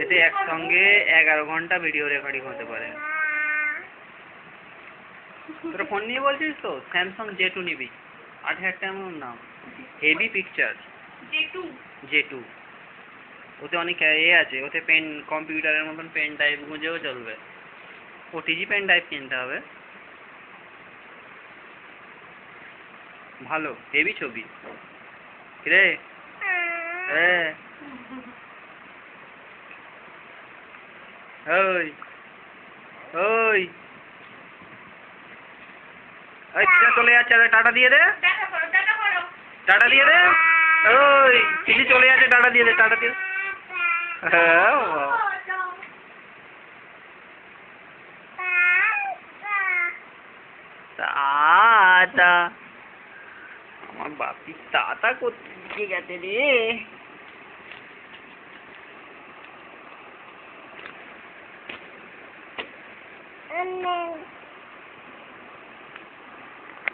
এতে একসঙ্গে 11 ঘন্টা ভিডিও রেকর্ডিং হতে পারে। তোরা ফোন নিয়ে বলছিস তো? স্যামসাং J2 নিবি, 8000 টাকা এমন নাম, হেভি পিকচার। J2 ওতে অনেক আছে, ওতে পেন, কম্পিউটারের মতন পেন ড্রাইভ গুঁজেও চলবে। ওটিজি পেন ড্রাইভ কিনতে হবে। ভালো হেভি ছবি রে। হ্যাঁ ওই ওই ওই চলে যাচ্ছে, টাটা দিয়ে দে, টাটা দিয়ে দে। ওই চিনি চলে যাচ্ছে, টাটা দিয়ে দে, টাটা দিয়ে। হ্যাঁ তা আমার বাপি তা করতে গেছে রে।